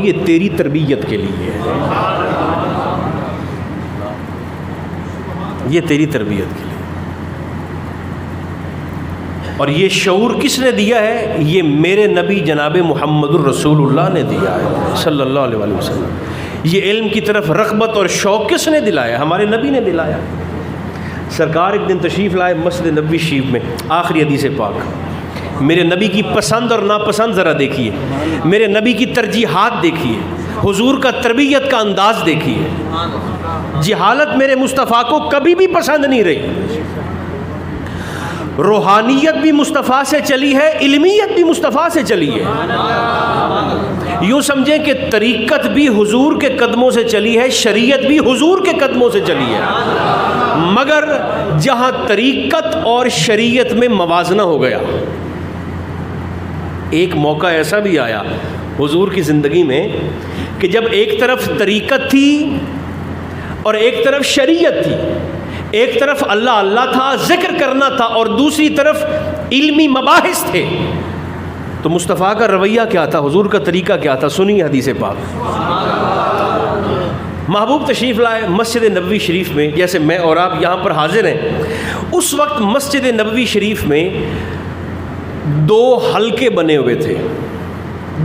یہ تیری تربیت کے لیے ہے، یہ تیری تربیت کے لیے۔ اور یہ شعور کس نے دیا ہے؟ یہ میرے نبی جناب محمد الرسول اللہ نے دیا ہے صلی اللہ علیہ وآلہ وسلم۔ یہ علم کی طرف رغبت اور شوق کس نے دلایا؟ ہمارے نبی نے دلایا۔ سرکار ایک دن تشریف لائے مسجد نبوی شریف میں، آخری حدیث پاک، میرے نبی کی پسند اور ناپسند ذرا دیکھیے، میرے نبی کی ترجیحات دیکھیے، حضور کا تربیت کا انداز دیکھیے۔ جہالت میرے مصطفیٰ کو کبھی بھی پسند نہیں رہی، روحانیت بھی مصطفیٰ سے چلی ہے، علمیت بھی مصطفیٰ سے چلی ہے۔ یوں سمجھیں کہ طریقت بھی حضور کے قدموں سے چلی ہے، شریعت بھی حضور کے قدموں سے چلی ہے، مگر جہاں طریقت اور شریعت میں موازنہ ہو گیا۔ ایک موقع ایسا بھی آیا حضور کی زندگی میں کہ جب ایک طرف طریقت تھی اور ایک طرف شریعت تھی، ایک طرف اللہ اللہ تھا، ذکر کرنا تھا، اور دوسری طرف علمی مباحث تھے، تو مصطفیٰ کا رویہ کیا تھا، حضور کا طریقہ کیا تھا؟ سنیے حدیث پاک۔ محبوب تشریف لائے مسجد نبوی شریف میں، جیسے میں اور آپ یہاں پر حاضر ہیں، اس وقت مسجد نبوی شریف میں 2 حلقے بنے ہوئے تھے،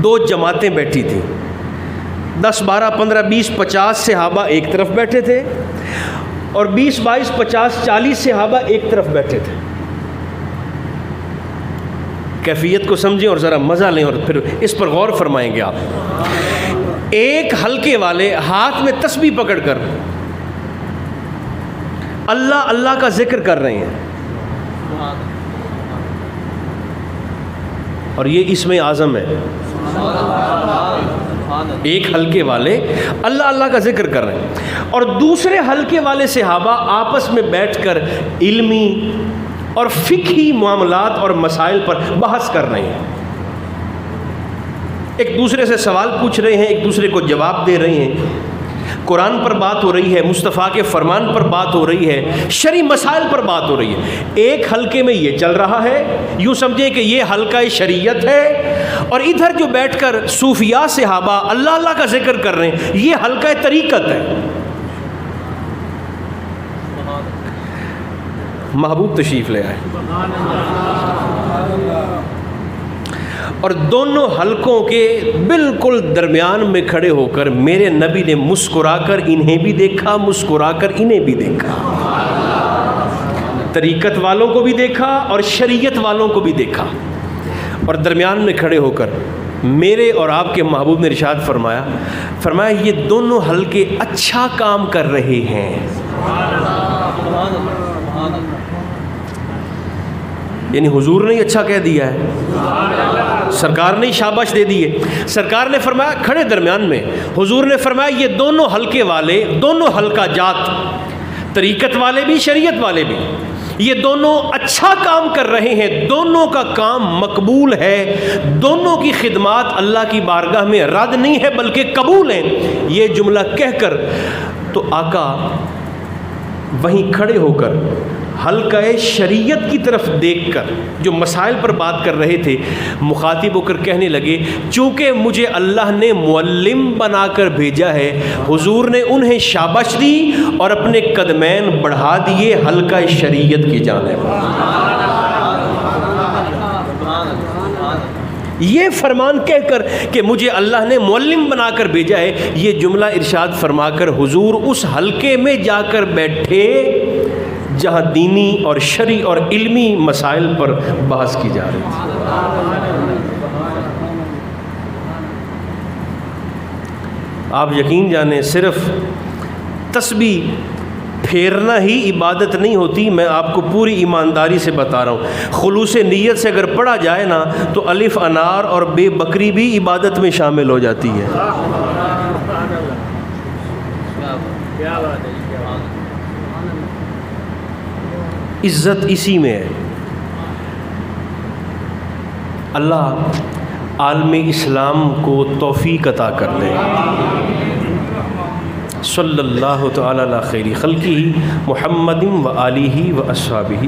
2 جماعتیں بیٹھی تھیں، 10 12 15 20 50 صحابہ ایک طرف بیٹھے تھے اور 20 22 50 40 صحابہ ایک طرف بیٹھے تھے۔ کیفیت کو سمجھیں اور ذرا مزہ لیں اور پھر اس پر غور فرمائیں گے آپ۔ ایک حلقے والے ہاتھ میں تسبیح پکڑ کر اللہ اللہ کا ذکر کر رہے ہیں، اور یہ اسم اعظم ہے۔ ایک حلقے والے اللہ اللہ کا ذکر کر رہے ہیں، اور دوسرے حلقے والے صحابہ آپس میں بیٹھ کر علمی اور فقہی معاملات اور مسائل پر بحث کر رہے ہیں، ایک دوسرے سے سوال پوچھ رہے ہیں، ایک دوسرے کو جواب دے رہے ہیں، قرآن پر بات ہو رہی ہے، مصطفیٰ کے فرمان پر بات ہو رہی ہے، شرعی مسائل پر بات ہو رہی ہے۔ ایک حلقے میں یہ چل رہا ہے، یوں سمجھیں کہ یہ حلقہ شریعت ہے، اور ادھر جو بیٹھ کر صوفیاء صحابہ اللہ اللہ کا ذکر کر رہے ہیں، یہ حلقہ طریقت ہے۔ محبوب تشریف لے آئے اور دونوں حلقوں کے بالکل درمیان میں کھڑے ہو کر میرے نبی نے مسکرا کر انہیں بھی دیکھا، مسکرا کر انہیں بھی دیکھا، طریقت والوں کو بھی دیکھا اور شریعت والوں کو بھی دیکھا، اور درمیان میں کھڑے ہو کر میرے اور آپ کے محبوب نے ارشاد فرمایا یہ دونوں حلقے اچھا کام کر رہے ہیں۔ یعنی حضور نے اچھا کہہ دیا ہے، سرکار نے شاباش دے دی ہے۔ سرکار نے فرمایا کھڑے درمیان میں، حضور نے فرمایا یہ دونوں حلقے والے، دونوں حلقہ جات، طریقت والے بھی شریعت والے بھی، یہ دونوں اچھا کام کر رہے ہیں، دونوں کا کام مقبول ہے، دونوں کی خدمات اللہ کی بارگاہ میں رد نہیں ہے بلکہ قبول ہیں۔ یہ جملہ کہہ کر تو آقا وہیں کھڑے ہو کر حلقہ شریعت کی طرف دیکھ کر جو مسائل پر بات کر رہے تھے مخاطب ہو کر کہنے لگے چونکہ مجھے اللہ نے معلم بنا کر بھیجا ہے، حضور نے انہیں شاباش دی اور اپنے قدمین بڑھا دیے حلقہ شریعت کی جانب۔ یہ فرمان کہہ کر کہ مجھے اللہ نے معلم بنا کر بھیجا ہے، یہ جملہ ارشاد فرما کر حضور اس حلقے میں جا کر بیٹھے جہاں دینی اور شرعی اور علمی مسائل پر بحث کی جا رہی تھی۔ آپ یقین جانیں صرف تسبیح پھیرنا ہی عبادت نہیں ہوتی، میں آپ کو پوری ایمانداری سے بتا رہا ہوں، خلوص نیت سے اگر پڑھا جائے نا تو الف انار اور بے بکری بھی عبادت میں شامل ہو جاتی ہے۔ عزت اسی میں ہے۔ اللہ عالم اسلام کو توفیق عطا کر دے۔ صلی اللہ تعالی علی خیر خلقہ محمد و آلہ و اصحابہ۔